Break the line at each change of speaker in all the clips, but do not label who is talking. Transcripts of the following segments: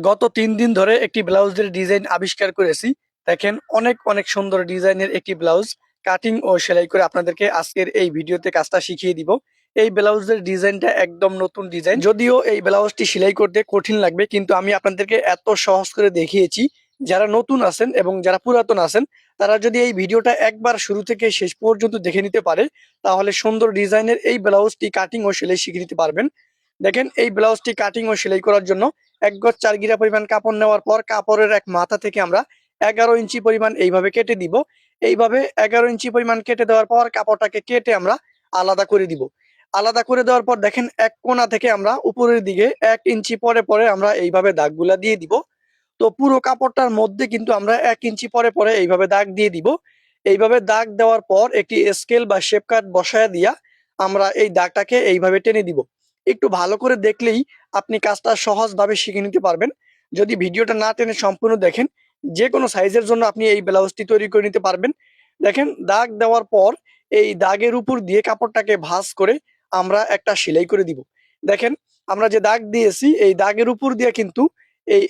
গত ৩ দিন ধরে একটি ব্লাউজের ডিজাইন আবিষ্কার করেছি। দেখেন অনেক অনেক সুন্দর ডিজাইনের একটি ব্লাউজ কাটিং ও সেলাই করে আপনাদেরকে আজকের এই ভিডিওতে কাজটা শিখিয়ে দিব। এই ব্লাউজের ডিজাইনটা একদম নতুন ডিজাইন, যদিও এই ব্লাউজটি সেলাই করতে কঠিন লাগবে, কিন্তু আমি আপনাদেরকে এত সহজ করে দেখিয়েছি। যারা নতুন আছেন এবং যারা পুরাতন আছেন, তারা যদি এই ভিডিওটা একবার শুরু থেকে শেষ পর্যন্ত দেখে নিতে পারে, তাহলে সুন্দর ডিজাইনের এই ব্লাউজটি কাটিং ও সেলাই শিখে নিতে পারবেন। দেখেন এই ব্লাউজটি কাটিং ও সেলাই করার জন্য ১ গজ ৪ গিরা পরিমাণ কাপড় নেওয়ার পর কাপড়ের এক মাথা থেকে আমরা ১১ ইঞ্চি পরিমাণ এইভাবে কেটে দিব। এইভাবে ১১ ইঞ্চি পরিমাণ কেটে দেওয়ার পর কাপড়টাকে কেটে আমরা আলাদা করে দিব। আলাদা করে দেওয়ার পর দেখেন এক কোণা থেকে আমরা উপরের দিকে ১ ইঞ্চি পরে পরে আমরা এইভাবে দাগগুলা দিয়ে দিব। তো পুরো কাপড়টার মধ্যে কিন্তু আমরা ১ ইঞ্চি পরে পরে এইভাবে দাগ দিয়ে দিব। এইভাবে দাগ দেওয়ার পর একটি স্কেল বা শেপ কাট বসায় দিয়া আমরা এই দাগটাকে এইভাবে টেনে দিব। একটু ভালো করে দেখলেই আপনি কাজটা সহজভাবে শিখে নিতে পারবেন। যদি ভিডিওটা না টেনে সম্পূর্ণ দেখেন, যে কোনো সাইজের জন্য আপনি এই ব্লাউজটি তৈরি করে নিতে পারবেন। দেখেন দাগ দেওয়ার পর এই দাগের উপর দিয়ে কাপড়টাকে ভাঁজ করে আমরা একটা সেলাই করে দিব। দেখেন আমরা যে দাগ দিয়েছি এই দাগের উপর দিয়ে কিন্তু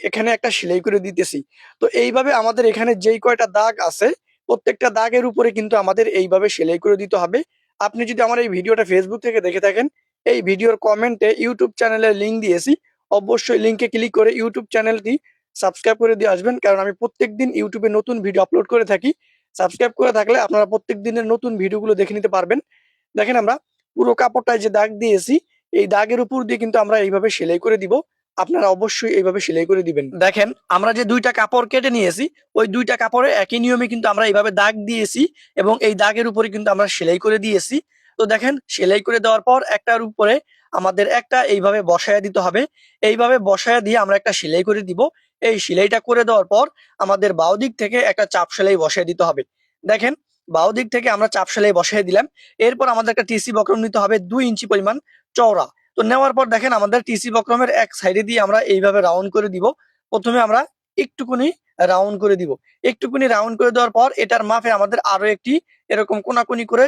এখানে একটা সেলাই করে দিতেছি। তো এইভাবে আমাদের এখানে যেই কয়টা দাগ আছে প্রত্যেকটা দাগের উপরে কিন্তু আমাদের এইভাবে সেলাই করে দিতে হবে। আপনি যদি আমার এই ভিডিওটা ফেসবুক থেকে দেখে থাকেন, এই ভিডিওর কমেন্টে ইউটিউব চ্যানেলের লিঙ্ক দিয়েছি। অবশ্যই লিঙ্কে ক্লিক করে ইউটিউব চ্যানেলটি সাবস্ক্রাইব করে দিয়ে আসবেন, কারণ আমি প্রত্যেকদিন ইউটিউবে নতুন ভিডিও আপলোড করে থাকি। সাবস্ক্রাইব করে থাকলে আপনারা প্রত্যেক দিনের নতুন ভিডিওগুলো দেখে নিতে পারবেন। দেখেন আমরা পুরো কাপড়টায় যে দাগ দিয়েছি এই দাগের উপর দিয়ে কিন্তু আমরা এইভাবে সেলাই করে দিব। আপনারা অবশ্যই এইভাবে সেলাই করে দিবেন। দেখেন আমরা যে ২টা কাপড় কেটে নিয়েছি ওই ২টা কাপড়ে একই নিয়মে কিন্তু আমরা এইভাবে দাগ দিয়েছি এবং এই দাগের উপরে কিন্তু আমরা সেলাই করে দিয়েছি। তো দেখেন সেলাই করে দেওয়ার পর একটার উপরে আমাদের একটা এইভাবে বসায়া দিতে হবে। এইভাবে বসায়া দিয়ে আমরা একটা সেলাই করে দিব। এই সেলাইটা করে দেওয়ার পর আমাদের বাঁ দিক থেকে একটা চাপ সেলাই বসায় দিতে হবে। দেখেন বাঁ দিক থেকে আমরা চাপ সেলাই বসায় দিলাম। এরপর আমাদের একটা টিসি বক্রম নিতে হবে ২ ইঞ্চি পরিমাণ চওড়া। তো নেওয়ার পর দেখেন আমাদের টিসি বক্রমের এক সাইডে দিয়ে আমরা এইভাবে রাউন্ড করে দিব। প্রথমে আমরা একটুকুনি রাউন্ড করে দিব। একটুকুনি রাউন্ড করে দেওয়ার পর এটার মাপে আমাদের আরো একটি এরকম কোনাকুনি করে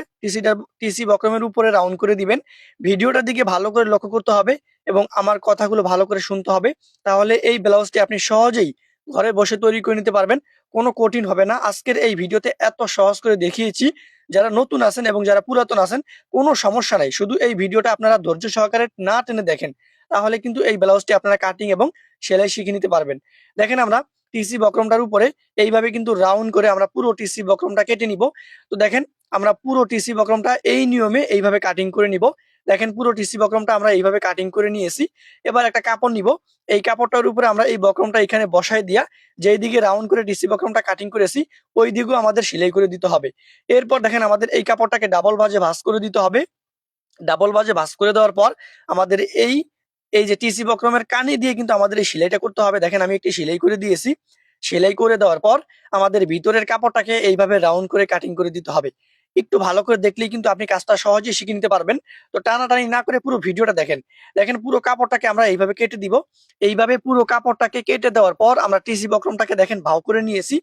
টিসি বক্রমের উপরে রাউন্ড করে দিবেন। ভিডিওটার দিকে ভালো করে লক্ষ্য করতে হবে এবং আমার কথাগুলো ভালো করে শুনতে হবে। তাহলে এই ব্লাউজটি আপনি সহজেই ঘরে বসে তৈরি করে নিতে পারবেন। কোনো কঠিন হবে না। আজকের এই ভিডিওতে এত সহজ করে দেখিয়েছি, যারা নতুন আছেন এবং যারা পুরাতন আছেন কোনো সমস্যা নাই। শুধু এই ভিডিওটা আপনারা ধৈর্য সহকারে না টেনে দেখেন, তাহলে কিন্তু এই ব্লাউজটি আপনারা কাটিং এবং সেলাই শিখে নিতে পারবেন। দেখেন আমরা টিসি বক্রমটার উপরে এইভাবে কিন্তু রাউন্ড করে আমরা পুরো টিসি বক্রমটা কেটে নিব। তো দেখেন আমরা পুরো টিসি বক্রমটা এই নিয়মে এইভাবে কাটিং করে নিব। দেখেন পুরো টিসি বক্রমটা আমরা এইভাবে কাটিং করে নিয়েছি। এবার একটা কাপড় নিব। এই কাপড়টার উপরে আমরা এই বক্রমটা এখানে বসায় দিয়া যেই দিকে রাউন্ড করে টিসি বক্রমটা কাটিং করেছি ওই দিকেও আমাদের সেলাই করে দিতে হবে। এরপর দেখেন আমাদের এই কাপড়টাকে ডাবল ভাঁজে ভাঁজ করে দিতে হবে। ডাবল ভাঁজে ভাঁজ করে দেওয়ার পর আমাদের এই এই যে টিসি বক্রমের কানি দিয়ে কিন্তু আমাদের এই সেলাইটা করতে হবে। দেখেন আমি একটি সেলাই করে দিয়েছি। সেলাই করে দেওয়ার পর আমাদের ভিতরের কাপড়টাকে এইভাবে রাউন্ড করে কাটিং করে দিতে হবে। একটু ভালো করে দেখলেই কিন্তু আপনি কাজটা সহজেই শিখে নিতে পারবেন। তো টানাটানি না করে পুরো ভিডিওটা দেখেন। দেখেন পুরো কাপড়টাকে আমরা এইভাবে কেটে দিব। এইভাবে পুরো কাপড়টাকে কেটে দেওয়ার পর আমরা টিসি বক্রমটাকে দেখেন ভাও করে নিয়েছি।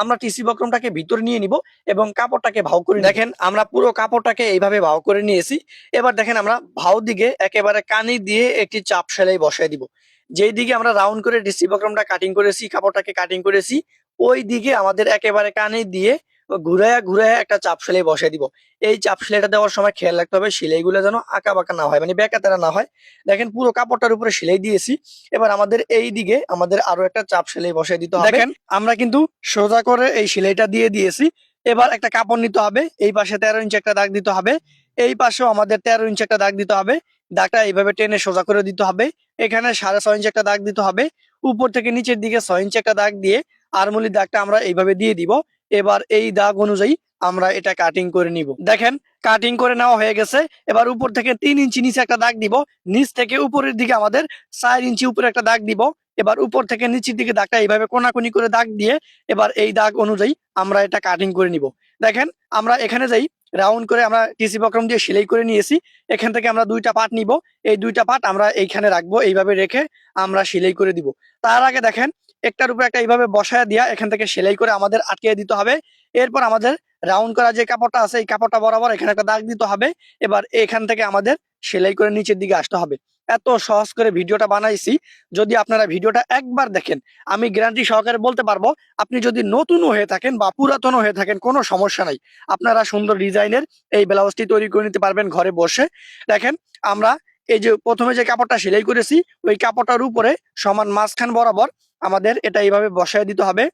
আমরা টিসি বক্রমটাকে ভিতরে নিয়ে নিব এবং কাপড়টাকে ভাও করে দেখেন আমরা পুরো কাপড়টাকে এইভাবে ভাও করে নিয়েছি। এবার দেখেন আমরা ভাও দিকে একেবারে কানি দিয়ে একটি চাপ সেলাই বসায় দিব। যেই দিকে আমরা রাউন্ড করে টিসি বক্রমটা কাটিং করেছি, কাপড়টাকে কাটিং করেছি, ওই দিকে আমাদের একেবারে কানি দিয়ে ঘুরায়া ঘুরায়া একটা চাপ সেলাই বসায় দিব। এই চাপ সেলাইটা দেওয়ার সময় খেয়াল রাখতে হবে সেলাইগুলো যেন আঁকা বাঁকা না হয়, মানে বেঁকা তেরা না হয়। দেখেন পুরো কাপড়টার উপরে সেলাই দিয়েছি। এবার আমাদের এই দিকে আমাদের আরো একটা চাপ সেলাই বসায় দিতে হবে। দেখেন আমরা কিন্তু সোজা করে এই সেলাইটা দিয়ে দিয়েছি। এবার একটা কাপড় নিতে হবে। এই পাশে ১৩ ইঞ্চি একটা দাগ দিতে হবে। এই পাশেও আমাদের ১৩ ইঞ্চি একটা দাগ দিতে হবে। দাগটা এইভাবে টেনে সোজা করে দিতে হবে। এখানে ৬.৫ ইঞ্চি একটা দাগ দিতে হবে। উপর থেকে নিচের দিকে ৬ ইঞ্চি একটা দাগ দিয়ে আরমুলির দাগটা আমরা এইভাবে দিয়ে দিব। এবার এই দাগ অনুযায়ী আমরা এটা কাটিং করে নিব। দেখেন কাটিং করে নেওয়া হয়ে গেছে। এবার উপর থেকে ৩ ইঞ্চি নিচে একটা দাগ দিব। নিচ থেকে উপরের দিকে আমাদের ৪ ইঞ্চি উপরে একটা দাগ দিব। এবার উপর থেকে নিচের দিকে দাগটা এইভাবে কোনাকুনি করে দাগ দিয়ে এবার এই দাগ অনুযায়ী আমরা এটা কাটিং করে নিব। দেখেন আমরা এখানে যাই রাউন্ড করে আমরা টিসি বক্রম দিয়ে সেলাই করে নিয়েছি। এখান থেকে আমরা ২টা পার্ট নিব। এই ২টা পার্ট আমরা এইখানে রাখবো, এইভাবে রেখে আমরা সেলাই করে দিব। তার আগে দেখেন একটার উপরে একটা এইভাবে বসায় দিয়া এখান থেকে সেলাই করে আমাদের আটকে দিতে হবে। এরপর আমাদের রাউন্ড করা যে কাপড়টা আছে এই কাপড়টা বরাবর এখানে একটা দাগ দিতে হবে। এবার এখান থেকে আমাদের সেলাই করে নিচের দিকে আসতে হবে। এত সহজ করে ভিডিওটা বানাইছি। যদি আপনারা ভিডিওটা একবার দেখেন, আমি গ্যারান্টি সহকারে বলতে পারবো, আপনি যদি নতুনও হয়ে থাকেন বা পুরাতনও হয়ে থাকেন, কোনো সমস্যা নাই, আপনারা সুন্দর ডিজাইনের এই ব্লাউজটি তৈরি করে নিতে পারবেন ঘরে বসে। দেখেন, আমরা এই যে প্রথমে যে কাপড়টা সেলাই করেছি, ওই কাপড়টার উপরে সমান মাঝখান বরাবর আমাদের এটা এইভাবে বসায় দিতে হবে।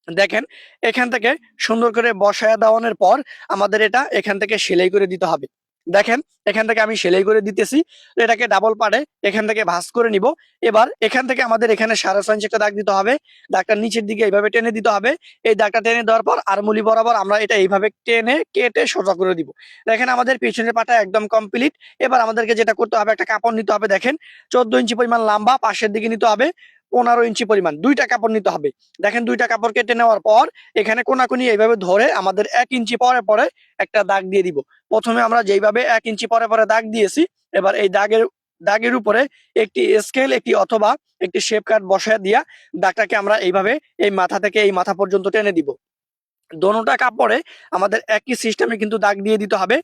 দেখেন, এখান থেকে সুন্দর করে বসায় দেওয়ানোর পর আমাদের এটা এখান থেকে সেলাই করে দিতে হবে। দেখেন, এখান থেকে আমি সেলাই করে দিতেছি। তো এটাকে ডাবল পাড়ে এখান থেকে ভাঁজ করে নিব। এবার এখান থেকে আমাদের এখানে 6.5 ইঞ্চি একটা দাগ দিতে হবে। দাগটা নিচের দিকে এইভাবে টেনে দিতে হবে। এই দাগটা টেনে দেওয়ার পর আরমুলি বরাবর আমরা এটা এইভাবে টেনে কেটে সোজা করে দিব। দেখেন, আমাদের পিছনের পাটা একদম কমপ্লিট। এবার আমাদেরকে যেটা করতে হবে, একটা কাপড় নিতে হবে। দেখেন, 14 ইঞ্চি পরিমাণ লম্বা, পাশের দিকে নিতে হবে 15 ইঞ্চি পরিমাণ, দুইটা কাপড় নিতে হবে। দেখেন, দুইটা কাপড় কেটে নেওয়ার পর এখানে কোনাকুনি এইভাবে ধরে আমাদের 1 ইঞ্চি পরে পরে একটা দাগ দিয়ে দিব। প্রথমে আমরা যেইভাবে 1 ইঞ্চি পরে পরে দাগ দিয়েছি, এবার এই দাগের উপরে একটি স্কেল একটি অথবা একটি শেপ কাট বসায় দিয়া দাগটাকে আমরা এইভাবে এই মাথা থেকে এই মাথা পর্যন্ত টেনে দিব। দোনোটা কাপড়ে আমাদের একই সিস্টেমে কিন্তু দাগ দিয়ে দিতে হবে।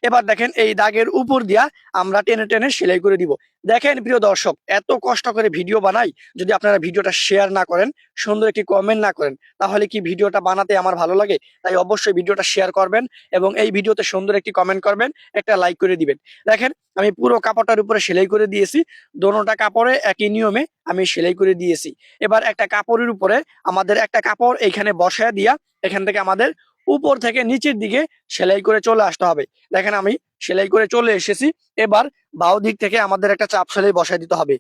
এবার দেখেন, এই দাগের উপর দিয়া আমরা টেনে টেনে সেলাই করে দিব। দেখেন প্রিয় দর্শক, এত কষ্ট করে ভিডিও বানাই, যদি আপনারা ভিডিওটা শেয়ার না করেন, সুন্দর একটি কমেন্ট না করেন, তাহলে কি ভিডিওটা বানাতে আমার ভালো লাগে? তাই অবশ্যই ভিডিওটা শেয়ার করবেন এবং এই ভিডিওতে সুন্দর একটি কমেন্ট করবেন, একটা লাইক করে দিবেন। দেখেন, আমি পুরো কাপড়টার উপরে সেলাই করে দিয়েছি। দোনোটা কাপড়ে একই নিয়মে আমি সেলাই করে দিয়েছি। এবার একটা কাপড়ের উপরে আমাদের একটা কাপড় এইখানে বসায় দিয়া এখান থেকে আমাদের উপর থেকে নিচের দিকে সেলাই করে চলে আসতে হবে। দেখেন, আমি সেলাই করে চলে এসেছি। এবার বাউ দিক থেকে আমাদের একটা চাপ সেলাই বসায় দিতে হবে।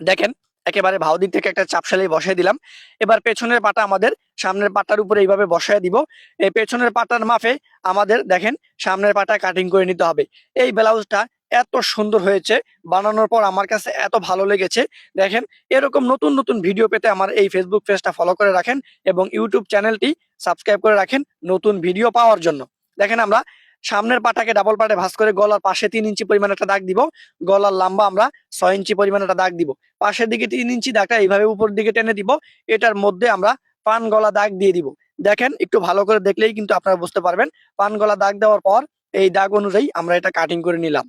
দেখেন, একেবারে বাউ দিক থেকে একটা চাপ সেলাই বসায় দিলাম। এবার পেছনের পাটা আমাদের সামনের পাটার উপরে এইভাবে বসায় দিব। এই পেছনের পাটার মাপে আমাদের দেখেন সামনের পাটা কাটিং করে নিতে হবে। এই ব্লাউজটা এত সুন্দর হয়েছে, বানানোর পর আমার কাছে এত ভালো লেগেছে। দেখেন, এরকম নতুন নতুন ভিডিও পেতে আমার এই ফেসবুক পেজটা ফলো করে রাখেন এবং ইউটিউব চ্যানেলটি সাবস্ক্রাইব করে রাখেন নতুন ভিডিও পাওয়ার জন্য। দেখেন, আমরা সামনের পাটাকে ডাবল পাটে ভাঁজ করে গলার পাশে 3 ইঞ্চি পরিমাণ একটা দাগ দিব। গলার লম্বা আমরা 6 ইঞ্চি পরিমাণ একটা দাগ দিব। পাশের দিকে 3 ইঞ্চি দাগটা এইভাবে উপর দিকে টেনে দিব। এটার মধ্যে আমরা পান গলা দাগ দিয়ে দিব। দেখেন, একটু ভালো করে দেখলেই কিন্তু আপনারা বুঝতে পারবেন। পান গলা দাগ দেওয়ার পর এই দাগ অনুযায়ী আমরা এটা কাটিং করে নিলাম।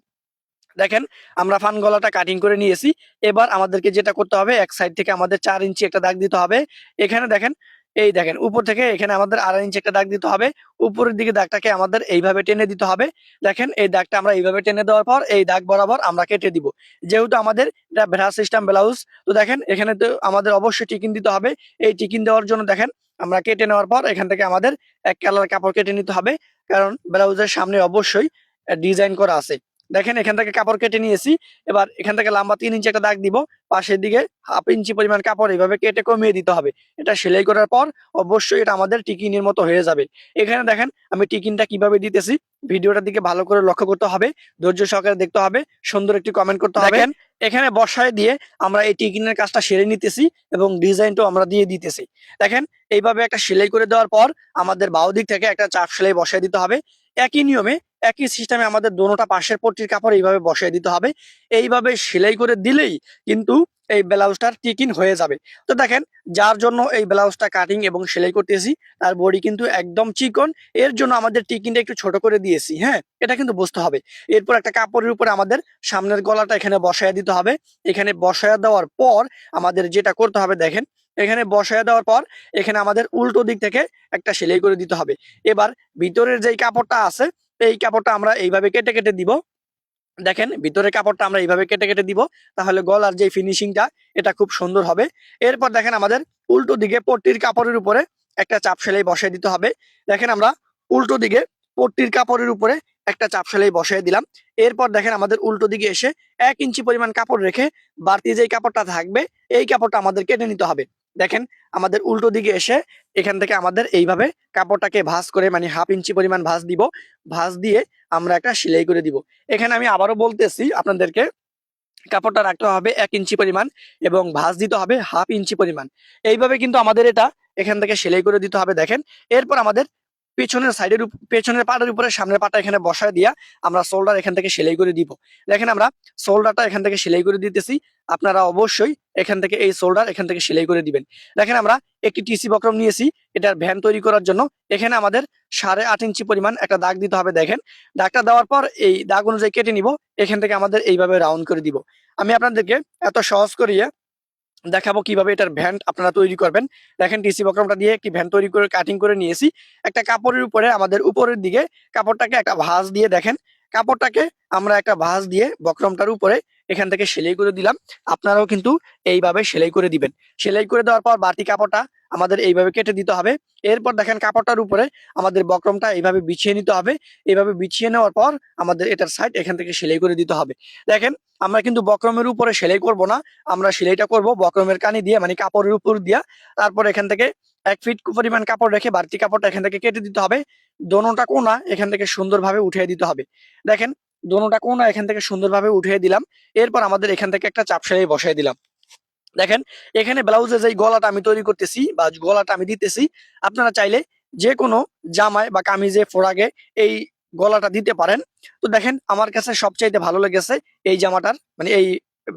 দেখেন, আমরা ফান গলাটা কাটিং করে নিয়েছি। এবার আমাদেরকে যেটা করতে হবে, এক সাইড থেকে আমাদের 4 ইঞ্চি একটা দাগ দিতে হবে। এখানে দেখেন, এই দেখেন উপর থেকে এখানে আমাদের 2.5 ইঞ্চি একটা দাগ দিতে হবে। উপরের দিকে দাগটাকে আমাদের এইভাবে টেনে দিতে হবে। দেখেন, এই দাগটা আমরা এইভাবে টেনে দেওয়ার পর এই দাগ বরাবর আমরা কেটে দিব। যেহেতু আমাদের এটা ভেড়া সিস্টেম ব্লাউজ, তো দেখেন এখানে তো আমাদের অবশ্যই টিকিন দিতে হবে। এই টিকিন দেওয়ার জন্য দেখেন, আমরা কেটে নেওয়ার পর এখান থেকে আমাদের এক কালার কাপড় কেটে নিতে হবে, কারণ ব্লাউজের সামনে অবশ্যই ডিজাইন করা আছে। দেখেন, এখান থেকে কাপড় কেটে নিয়েছি। এবার এখান থেকে লম্বা 3 ইঞ্চি একটা দাগ দিব। পাশের দিকে 1/2 ইঞ্চি পরিমাণ কাপড় এইভাবে কেটে কমিয়ে দিতে হবে। এটা সেলাই করার পর অবশ্যই এটা আমাদের টিকিনের মতো হয়ে যাবে। এখানে দেখেন, আমি টিকিনটা কিভাবে দিতেছি, ভিডিওটার দিকে ভালো করে লক্ষ্য করতে হবে, ধৈর্য সহকারে দেখতে হবে, সুন্দর একটি কমেন্ট করতে হবে। দেখেন, এখানে বসায় দিয়ে আমরা এই টিকিনের কাজটা সেরে নিতেছি এবং ডিজাইনটাও আমরা দিয়ে দিতেছি। দেখেন, এইভাবে একটা সেলাই করে দেওয়ার পর আমাদের বাউ দিক থেকে একটা চাপ সেলাই বসায় দিতে হবে। একই নিয়মে একই সিস্টেমে আমাদের দোনোটা পাশের পট্টির কাপড় এইভাবে বসিয়ে দিতে হবে। এইভাবে সেলাই করে দিলেই কিন্তু এই ব্লাউজটার টিকিন হয়ে যাবে। তো দেখেন, যার জন্য এই ব্লাউজটা কাটিং এবং সেলাই করতেছি, তার বডি কিন্তু একদম চিকন। এর জন্য আমাদের টিকিনটা একটু ছোট করে দিয়েছি। হ্যাঁ, এটা কিন্তু বুঝতে হবে। এরপর একটা কাপড়ের উপরে আমাদের সামনের গলাটা এখানে বসায় দিতে হবে। এখানে বসায় দেওয়ার পর আমাদের যেটা করতে হবে, দেখেন, এখানে বসায় দেওয়ার পর এখানে আমাদের উল্টো দিক থেকে একটা সেলাই করে দিতে হবে। এবার ভিতরের যেই কাপড়টা আছে, এই কাপড়টা আমরা এইভাবে কেটে কেটে দিব। দেখেন, ভিতরের কাপড়টা আমরা এইভাবে কেটে কেটে দিব, তাহলে গলার যে ফিনিশিংটা এটা খুব সুন্দর হবে। এরপর দেখেন, আমাদের উল্টো দিকে পট্টির কাপড়ের উপরে একটা চাপ সেলাই বসায় দিতে হবে। দেখেন, আমরা উল্টো দিকে পট্টির কাপড়ের উপরে একটা চাপ সেলাই বসায় দিলাম। এরপর দেখেন, আমাদের উল্টো দিকে এসে 1 ইঞ্চি পরিমাণ কাপড় রেখে বাড়তি যেই কাপড়টা থাকবে এই কাপড়টা আমাদের কেটে নিতে হবে। দেখেন, আমাদের উল্টো দিকে এসে এখান থেকে আমাদের এইভাবে কাপড়টাকে ভাঁজ করে, মানে 1/2 ইঞ্চি পরিমাণ ভাঁজ দিব। ভাঁজ দিয়ে আমরা একটা সেলাই করে দিব। এখানে আমি আবারও বলতেছি আপনাদেরকে, কাপড়টা রাখতে হবে 1 ইঞ্চি পরিমাণ এবং ভাঁজ দিতে হবে 1/2 ইঞ্চি পরিমাণ। এইভাবে কিন্তু আমাদের এটা এখান থেকে সেলাই করে দিতে হবে। দেখেন, এরপর আমাদের পেছনের সাইডের পেছনের পাটের উপরে সামনের পাটা এখানে বসায় দিয়া আমরা শোল্ডার এখান থেকে সেলাই করে দিব। দেখেন, আমরা শোল্ডারটা এখান থেকে সেলাই করে দিতেছি। আপনারা অবশ্যই এখান থেকে এই শোল্ডার এখান থেকে সেলাই করে দিবেন। দেখেন, আমরা একটি টিসি বক্রম নিয়েছি এটার ভ্যান তৈরি করার জন্য। এখানে আমাদের 8.5 ইঞ্চি পরিমাণ একটা দাগ দিতে হবে। দেখেন, দাগটা দেওয়ার পর এই দাগ অনুযায়ী কেটে নিব। এখান থেকে আমাদের এইভাবে রাউন্ড করে দিব। আমি আপনাদেরকে এত সহজ করিয়ে দেখাবো কিভাবে এটার ভ্যান্ট আপনারা তৈরি করবেন। দেখেন টিসি বক্রমটা দিয়ে একটি ভ্যান তৈরি করে কাটিং করে নিয়েছি। একটা কাপড়ের উপরে আমাদের উপরের দিকে কাপড়টাকে একটা ভাঁজ দিয়ে দেখেন কাপড়টাকে আমরা একটা ভাঁজ দিয়ে বক্রমটার উপরে এখান থেকে সেলাই করে দিলাম। আপনারাও কিন্তু এইভাবে সেলাই করে দিবেন। সেলাই করে দেওয়ার পর বাড়তি কাপড়টা আমাদের এইভাবে কেটে দিতে হবে। এরপর দেখেন কাপড়টার উপরে আমাদের বক্রমটা এইভাবে বিছিয়ে নিতে হবে। এইভাবে বিছিয়ে নেওয়ার পর আমাদের এটার সাইড এখান থেকে সেলাই করে দিতে হবে। দেখেন আমরা কিন্তু বক্রমের উপরে সেলাই করব না, আমরা সেলাইটা করব বক্রমের কানি দিয়ে মানে কাপড়ের উপর দিয়া। তারপর এখান থেকে 1 ফিট পরিমাণ কাপড় রেখে বাড়তি কাপড়টা এখান থেকে কেটে দিতে হবে। দোনোটা কোণা এখান থেকে সুন্দরভাবে উঠিয়ে দিতে হবে। দেখেন দোনোটা কোণা এখান থেকে সুন্দরভাবে উঠিয়ে দিলাম। এরপর আমাদের এখান থেকে একটা চাপ সেলাই বসাই দিলাম। দেখেন এখানে ব্লাউজে যে গলাটা আমি তৈরি করতেছি বা গলাটা আমি দিতেছি, আপনারা চাইলে যে কোনো জামায় বা কামিজে ফোরাগে এই গলাটা দিতে পারেন। তো দেখেন আমার কাছে সবচাইতে ভালো লেগেছে এই জামাটার মানে এই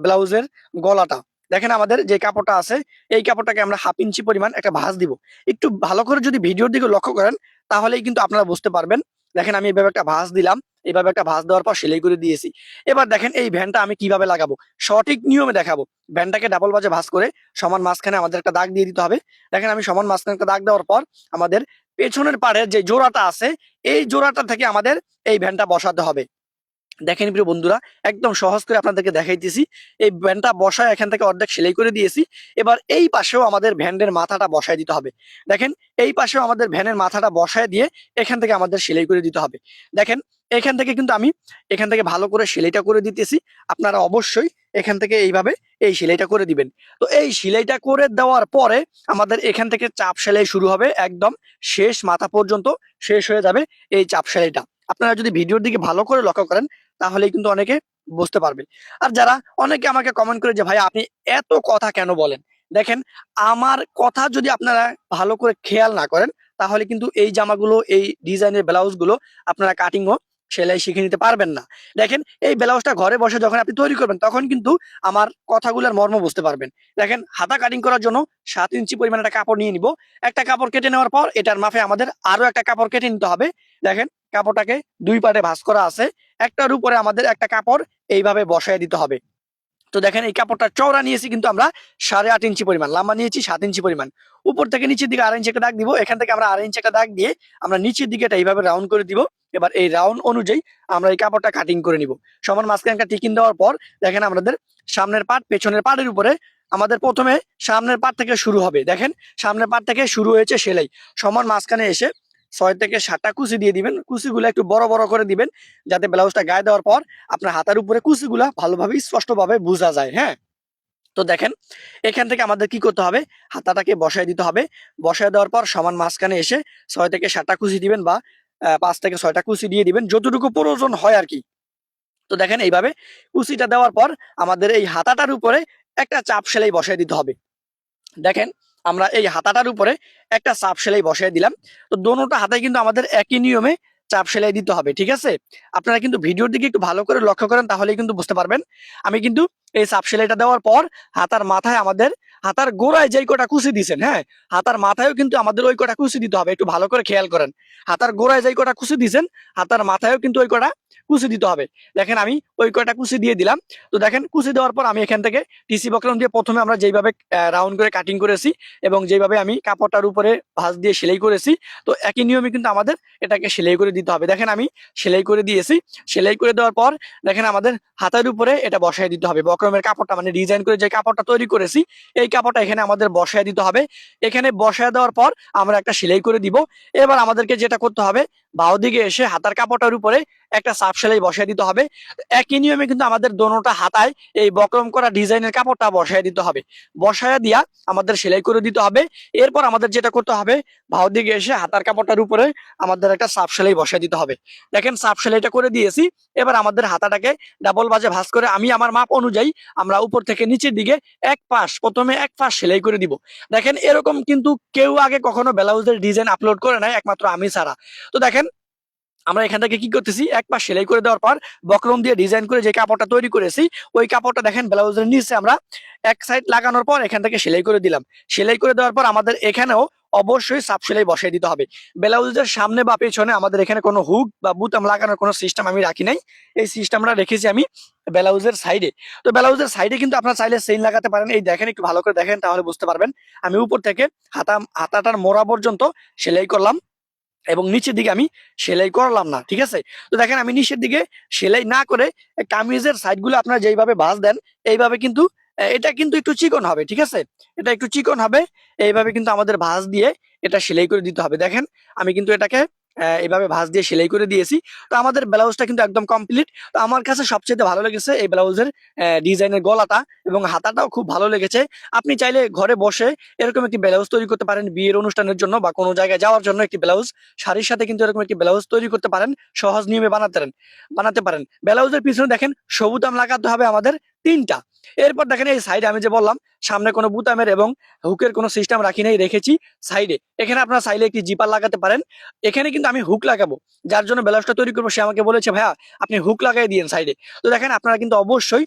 ব্লাউজের গলাটা। দেখেন আমাদের যে কাপড়টা আছে এই কাপড়টাকে আমরা 1/2 ইঞ্চি পরিমাণ একটা ভাঁজ দিব। একটু ভালো করে যদি ভিডিওর দিকে লক্ষ্য করেন তাহলেই কিন্তু আপনারা বুঝতে পারবেন। দেখেন আমি এভাবে একটা ভাঁজ দিলাম, এইভাবে একটা ভাঁজ দেওয়ার পর সেলাই করে দিয়েছি। এবার দেখেন এই ভ্যানটা আমি কিভাবে লাগাবো সঠিক নিয়মে দেখাবো। ভ্যানটাকে ডাবল বাজে ভাঁজ করে সমান মাঝখানে আমাদের একটা দাগ দিয়ে দিতে হবে। দেখেন আমি সমান মাঝখানে একটা দাগ দেওয়ার পর আমাদের পেছনের পাড়ের যে জোড়াটা আছে এই জোড়াটা থেকে আমাদের এই ভ্যানটা বসাতে হবে। দেখেন প্রিয় বন্ধুরা একদম সহজ করে আপনাদেরকে দেখাইতেছি। এই ভ্যানটা বসায় এখান থেকে অর্ধেক সেলাই করে দিয়েছি। এবার এই পাশেও আমাদের ভ্যানের মাথাটা বসায় দিতে হবে। দেখেন এই পাশেও আমাদের ভ্যানের মাথাটা বসায় দিয়ে এখান থেকে আমাদের সেলাই করে দিতে হবে। দেখেন এখান থেকে কিন্তু আমি এখান থেকে ভালো করে সেলাইটা করে দিতেছি। আপনারা অবশ্যই এখান থেকে এইভাবে এই সেলাইটা করে দিবেন। তো এই সেলাইটা করে দেওয়ার পরে আমাদের এখান থেকে চাপ সেলাই শুরু হবে, একদম শেষ মাথা পর্যন্ত শেষ হয়ে যাবে এই চাপ সেলাইটা। আপনারা যদি ভিডিওর দিকে ভালো করে লক্ষ্য করেন তাহলে কিন্তু অনেকে বুঝতে পারবে। আর যারা অনেকে আমাকে কমেন্ট করে যে ভাই আপনি এত কথা কেন বলেন, দেখেন আমার কথা যদি আপনারা ভালো করে খেয়াল না করেন তাহলে কিন্তু এই জামাগুলো এই ডিজাইনের ব্লাউজ গুলো আপনারা কাটিং ও সেলাই শিখে নিতে পারবেন না। দেখেন এই ব্লাউজটা ঘরে বসে যখন আপনি তৈরি করবেন তখন কিন্তু আমার কথাগুলোর মর্ম বুঝতে পারবেন। দেখেন হাতা কাটিং করার জন্য 7 ইঞ্চি পরিমাণ একটা কাপড় নিয়ে নিব। একটা কাপড় কেটে নেওয়ার পর এটার মাপে আমাদের আরো একটা কাপড় কেটে নিতে হবে। দেখেন কাপড়টাকে 2 পার্টে ভাঁজ করা আছে। একটার উপরে আমাদের একটা কাপড় এইভাবে বসায় দিতে হবে। তো দেখেন এই কাপড়টা চওড়া নিয়েছি কিন্তু আমরা 8.5 ইঞ্চি পরিমাণ, লম্বা নিয়েছি 7 ইঞ্চি পরিমাণ। উপর থেকে নিচের দিকে 1/2 ইঞ্চি একটা দাগ দিব। এখান থেকে আমরা 1/2 ইঞ্চি একটা দাগ দিয়ে আমরা নিচের দিকে এটা এইভাবে রাউন্ড করে দিব। এবার এই রাউন্ড অনুযায়ী আমরা এই কাপড়টা কাটিং করে নিব। সমান মাঝখানে একটা টিকিন দেওয়ার পর দেখেন আমাদের সামনের পার্ট পেছনের পার্টের উপরে আমাদের প্রথমে সামনের পার্ট থেকে শুরু হবে। দেখেন সামনের পার্ট থেকে শুরু হয়েছে সেলাই। সমান মাঝখানে এসে 6 থেকে 7টা কুচি দিয়ে দিবেন। কুচিগুলো একটু বড় বড় করে দিবেন যাতে ব্লাউজটা গায়ে দেওয়ার পর আপনার হাতার উপরে কুচিগুলা ভালোভাবে স্পষ্টভাবে বোঝা যায়। হ্যাঁ, তো দেখেন এখান থেকে আমাদের কি করতে হবে, হাতাটাকে বসায় দিতে হবে। বসায় দেওয়ার পর সমান মাঝখানে এসে 6 থেকে 7টা কুচি দিবেন বা 5 থেকে 6টা কুচি দিয়ে দিবেন যতটুকু প্রয়োজন হয় আর কি। তো দেখেন এইভাবে কুচিটা দেওয়ার পর আমাদের এই হাতাটার উপরে একটা চাপ সেলাই বসায় দিতে হবে। দেখেন আমরা এই হাতাটার উপরে একটা চাপ সেলাই বসাই দিলাম। তো দোনোটা হাতায় কিন্তু আমাদের একই নিয়মে চাপ সেলাই দিতে হবে, ঠিক আছে? আপনারা কিন্তু ভিডিওর দিকে একটু ভালো করে লক্ষ্য করেন তাহলেই কিন্তু বুঝতে পারবেন। আমি কিন্তু এই চাপ সেলাইটা দেওয়ার পর হাতার মাথায় আমাদের হাতার গোড়ায় যেই কটা কুচি দিয়েছেন, হ্যাঁ, হাতার মাথায়ও কিন্তু আমাদের ওই কটা কুচি দিতে হবে। একটু ভালো করে খেয়াল করেন। হাতার গোড়ায় যেই কটা কুচি দিয়েছেন হাতার মাথায়ও কিন্তু ওই কটা কুচি দিতে হবে। দেখেন আমি ওই কটা কুচি দিয়ে দিলাম। তো দেখেন কুচি দেওয়ার পর আমি এখান থেকে টিসি বক্রম দিয়ে প্রথমে আমরা যেইভাবে রাউন্ড করে কাটিং করেছি এবং যেভাবে আমি কাপড়টার উপরে ভাঁজ দিয়ে সেলাই করেছি, তো একই নিয়মে কিন্তু আমাদের এটাকে সেলাই করে দিতে হবে। দেখেন আমি সেলাই করে দিয়েছি। সেলাই করে দেওয়ার পর দেখেন আমাদের হাতের উপরে এটা বসায় দিতে হবে। বক্রমের কাপড়টা মানে ডিজাইন করে যে কাপড়টা তৈরি করেছি এই কাপড়টা এখানে আমাদের বসায় দিতে হবে। এখানে বসায় দেওয়ার পর আমরা একটা সেলাই করে দিব। এবার আমাদেরকে যেটা করতে হবে, বাউ দিকে এসে হাতার কাপড়টার উপরে একটা চাপ সেলাই বসায় দিতে হবে। একই নিয়মে কিন্তু আমাদের দোনোটা হাতায় এই বক্রম করা ডিজাইনের কাপড়টা বসায় দিতে হবে। বসায় দিয়া আমাদের সেলাই করে দিতে হবে। এরপর আমাদের যেটা করতে হবে, বাউ দিকে এসে হাতার কাপড়টার উপরে আমাদের একটা চাপ সেলাই বসায় দিতে হবে। দেখেন চাপ সেলাইটা করে দিয়েছি। এবার আমাদের হাতাটাকে ডাবল বাজে ভাঁজ করে আমি আমার মাপ অনুযায়ী আমরা উপর থেকে নিচের দিকে প্রথমে এক পাশ সেলাই করে দিব। দেখেন এরকম কিন্তু কেউ আগে কখনো ব্লাউজের ডিজাইন আপলোড করে নাই একমাত্র আমি ছাড়া। তো দেখেন আমরা এখান থেকে কি করতেছি, এক পাশ সেলাই করে দেওয়ার পর বক্রম দিয়ে ডিজাইন করে যে কাপড়টা তৈরি করেছি ওই কাপড়টা দেখেন ব্লাউজের নিচে আমরা এক সাইড লাগানোর পর এখান থেকে সেলাই করে দিলাম। সেলাই করে দেওয়ার পর আমাদের এখানেও অবশ্যই সাপ সেলাই বসাই দিতে হবে। ব্লাউজের সামনে বা পেছনে আমাদের এখানে কোনো হুক বা বুতাম লাগানোর কোনো সিস্টেম আমি রাখি নাই। এই সিস্টেমটা রেখেছি আমি ব্লাউজের সাইডে। তো ব্লাউজের সাইডে কিন্তু আপনারা চাইলে চেইন লাগাতে পারেন। এই দেখেন, একটু ভালো করে দেখেন তাহলে বুঝতে পারবেন। আমি উপর থেকে হাতাটার মোড়া পর্যন্ত সেলাই করলাম এবং নিচের দিকে আমি সেলাই করলাম না, ঠিক আছে? তো দেখেন আমি নিচের দিকে সেলাই না করে কামিজের সাইডগুলো আপনারা যেইভাবে ভাঁজ দেন এইভাবে কিন্তু এটা কিন্তু একটু চিকন হবে, ঠিক আছে? এটা একটু চিকন হবে, এইভাবে কিন্তু আমাদের ভাঁজ দিয়ে এটা সেলাই করে দিতে হবে। দেখেন আমি কিন্তু এটাকে এইভাবে ভাঁজ দিয়ে সেলাই করে দিয়েছি। তো আমাদের ব্লাউজটা কিন্তু একদম কমপ্লিট। তো আমার কাছে সবচেয়ে ভালো লেগেছে এই ব্লাউজের ডিজাইনের গলাটা এবং হাতাটাও খুব ভালো লেগেছে। আপনি চাইলে ঘরে বসে এরকম একটি ব্লাউজ তৈরি করতে পারেন বিয়ের অনুষ্ঠানের জন্য বা কোনো জায়গায় যাওয়ার জন্য। একটি ব্লাউজ শাড়ির সাথে কিন্তু এরকম একটি ব্লাউজ তৈরি করতে পারেন, সহজ নিয়মে বানাতে পারেন। ব্লাউজের পিছনে দেখেন সবুতাম লাগাতে হবে আমাদের 3টা। এরপর দেখেন এই সাইডে আমি যে বললাম সামনে কোনো বুতামের এবং হুকের কোনো সিস্টেম রাখি নাই, রেখেছি সাইডে। এখানে আপনারা চাইলে একটি জিপার লাগাতে পারেন। এখানে কিন্তু আমি হুক লাগাবো, যার জন্য ব্লাউজটা তৈরি করবো সে আমাকে বলেছে ভাইয়া আপনি হুক লাগাই দিয়েন সাইডে। তো দেখেন আপনারা কিন্তু অবশ্যই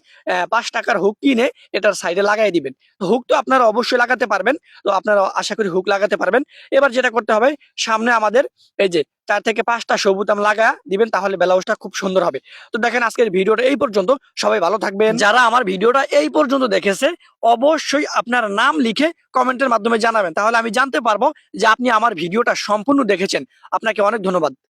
5 টাকার হুক কিনে এটার সাইডে লাগাই দিবেন। তো হুক তো আপনারা অবশ্যই লাগাতে পারবেন। তো আপনারা আশা করি হুক লাগাতে পারবেন। এবার যেটা করতে হবে, সামনে আমাদের এই যে 4 থেকে 5টা সবুতাম লাগা দিবেন, তাহলে ব্লাউজটা খুব সুন্দর হবে। তো দেখেন আজকের ভিডিওটা এই পর্যন্ত। সবাই ভালো থাকবেন। যারা আমার ভিডিওটা এই পর্যন্ত দেখেছে অবশ্যই আপনার নাম লিখে কমেন্টের মাধ্যমে জানাবেন, তাহলে আমি জানতে পারবো যে আপনি আমার ভিডিওটা সম্পূর্ণ দেখেছেন। আপনাকে অনেক ধন্যবাদ।